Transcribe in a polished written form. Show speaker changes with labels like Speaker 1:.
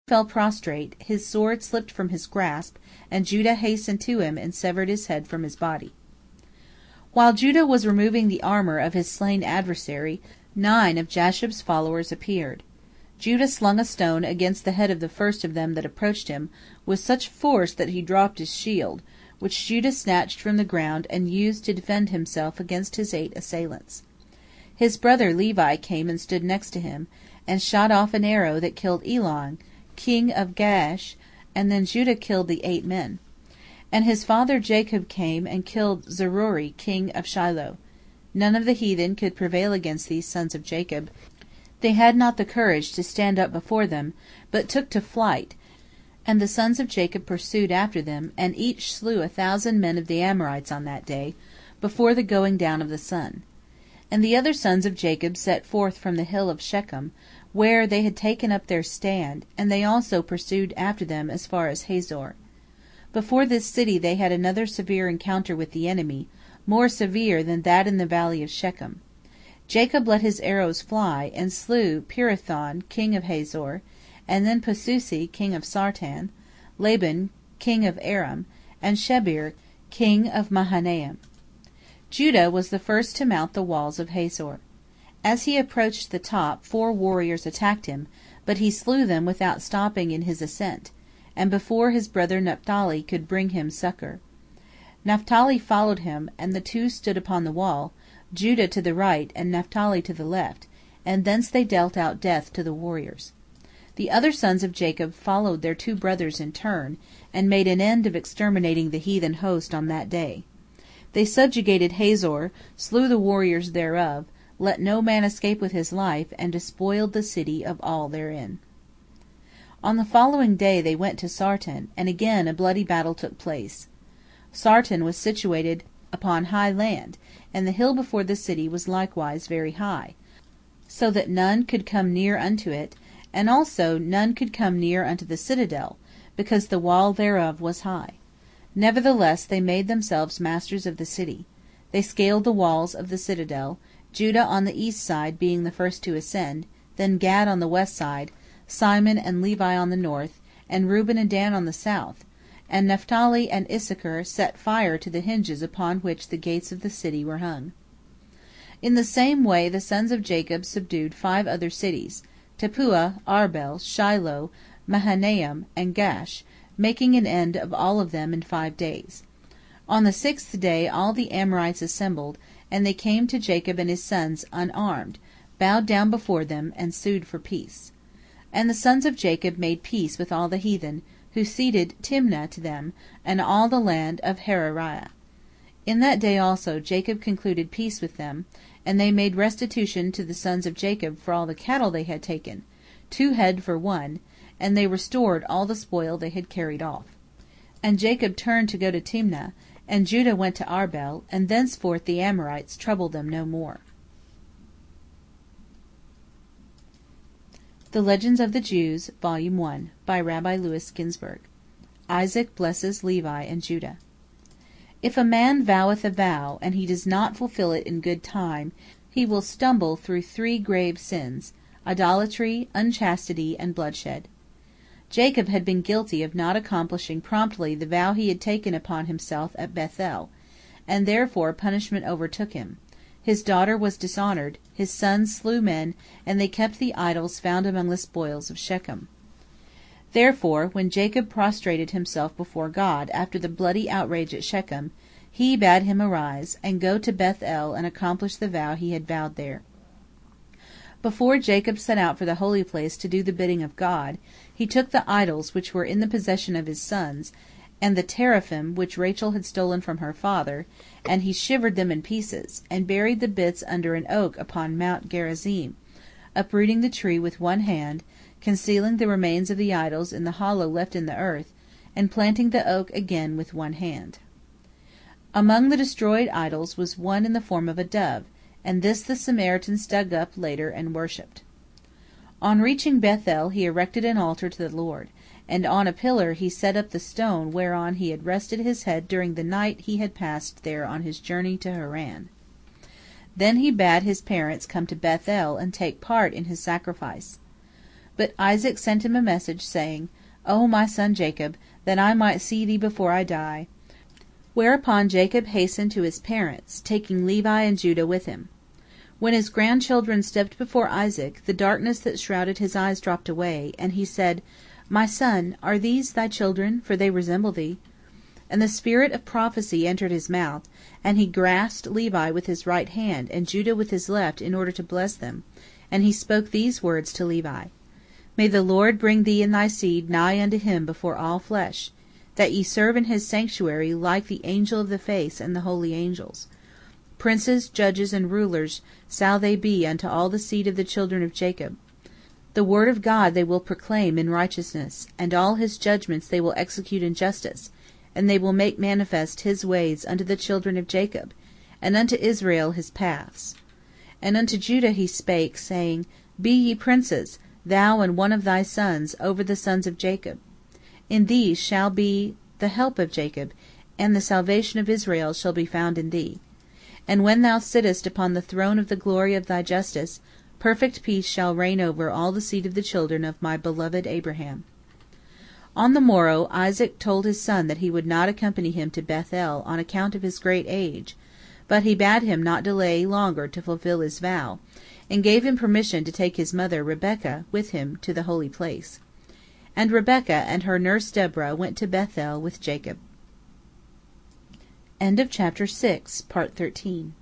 Speaker 1: fell prostrate, his sword slipped from his grasp, and Judah hastened to him and severed his head from his body. While Judah was removing the armor of his slain adversary, 9 of Jashub's followers appeared. Judah slung a stone against the head of the first of them that approached him, with such force that he dropped his shield, which Judah snatched from the ground and used to defend himself against his 8 assailants. His brother Levi came and stood next to him, and shot off an arrow that killed Elon, king of Gaash, and then Judah killed the 8 men. And his father Jacob came and killed Zerori, king of Shiloh. None of the heathen could prevail against these sons of Jacob. They had not the courage to stand up before them, but took to flight, and the sons of Jacob pursued after them, and each slew 1,000 men of the Amorites on that day, before the going down of the sun. And the other sons of Jacob set forth from the hill of Shechem, where they had taken up their stand, and they also pursued after them as far as Hazor. Before this city they had another severe encounter with the enemy, more severe than that in the valley of Shechem. Jacob let his arrows fly, and slew Pirathon, king of Hazor, and then Pasusi, king of Sartan, Laban, king of Aram, and Shebir, king of Mahanaim. Judah was the first to mount the walls of Hazor. As he approached the top, 4 warriors attacked him, but he slew them without stopping in his ascent, and before his brother Naphtali could bring him succor. Naphtali followed him, and the 2 stood upon the wall, Judah to the right and Naphtali to the left, and thence they dealt out death to the warriors. The other sons of Jacob followed their 2 brothers in turn, and made an end of exterminating the heathen host on that day. They subjugated Hazor, slew the warriors thereof, let no man escape with his life, and despoiled the city of all therein. On the following day they went to Sartan, and again a bloody battle took place. Sartan was situated upon high land, and the hill before the city was likewise very high, so that none could come near unto it, and also none could come near unto the citadel, because the wall thereof was high. Nevertheless they made themselves masters of the city. They scaled the walls of the citadel, Judah on the east side being the first to ascend, then Gad on the west side, Simon and Levi on the north, and Reuben and Dan on the south, and Naphtali and Issachar set fire to the hinges upon which the gates of the city were hung. In the same way the sons of Jacob subdued 5 other cities, Tappuah, Arbel, Shiloh, Mahanaim, and Gaash, making an end of all of them in 5 days. On the 6th day all the Amorites assembled, and they came to Jacob and his sons unarmed, bowed down before them, and sued for peace. And the sons of Jacob made peace with all the heathen, who ceded Timnah to them, and all the land of Harariah. In that day also Jacob concluded peace with them, and they made restitution to the sons of Jacob for all the cattle they had taken, 2 head for 1, and they restored all the spoil they had carried off. And Jacob turned to go to Timnah, and Judah went to Arbel, and thenceforth the Amorites troubled them no more. The Legends of the Jews, Volume 1, by Rabbi Louis Ginzberg. Isaac blesses Levi and Judah. If a man voweth a vow, and he does not fulfill it in good time, he will stumble through 3 grave sins: idolatry, unchastity, and bloodshed. Jacob had been guilty of not accomplishing promptly the vow he had taken upon himself at Bethel, and therefore punishment overtook him. His daughter was dishonored, his sons slew men, and they kept the idols found among the spoils of Shechem. Therefore, when Jacob prostrated himself before God after the bloody outrage at Shechem, he bade him arise, and go to Bethel and accomplish the vow he had vowed there. Before Jacob set out for the holy place to do the bidding of God, he took the idols which were in the possession of his sons, and the teraphim which Rachel had stolen from her father, and he shivered them in pieces, and buried the bits under an oak upon Mount Gerizim, uprooting the tree with one hand, concealing the remains of the idols in the hollow left in the earth, and planting the oak again with one hand. Among the destroyed idols was one in the form of a dove, and this the Samaritans dug up later and worshipped. On reaching Bethel he erected an altar to the Lord, and on a pillar he set up the stone whereon he had rested his head during the night he had passed there on his journey to Haran. Then he bade his parents come to Bethel and take part in his sacrifice. But Isaac sent him a message, saying, O my son Jacob, that I might see thee before I die. Whereupon Jacob hastened to his parents, taking Levi and Judah with him. When his grandchildren stepped before Isaac, the darkness that shrouded his eyes dropped away, and he said, My son, are these thy children? For they resemble thee. And the spirit of prophecy entered his mouth, and he grasped Levi with his right hand and Judah with his left in order to bless them, and he spoke these words to Levi: May the Lord bring thee and thy seed nigh unto him before all flesh, that ye serve in his sanctuary like the angel of the face and the holy angels. Princes, judges, and rulers shall they be unto all the seed of the children of Jacob. The word of God they will proclaim in righteousness, and all his judgments they will execute in justice, and they will make manifest his ways unto the children of Jacob, and unto Israel his paths. And unto Judah he spake, saying, Be ye princes, thou and one of thy sons, over the sons of Jacob. In thee shall be the help of Jacob, and the salvation of Israel shall be found in thee. And when thou sittest upon the throne of the glory of thy justice, perfect peace shall reign over all the seed of the children of my beloved Abraham. On the morrow Isaac told his son that he would not accompany him to Beth-el on account of his great age, but he bade him not delay longer to fulfill his vow, and gave him permission to take his mother Rebekah with him to the holy place. And Rebekah and her nurse Deborah went to Beth-el with Jacob. End of chapter 6, part 13.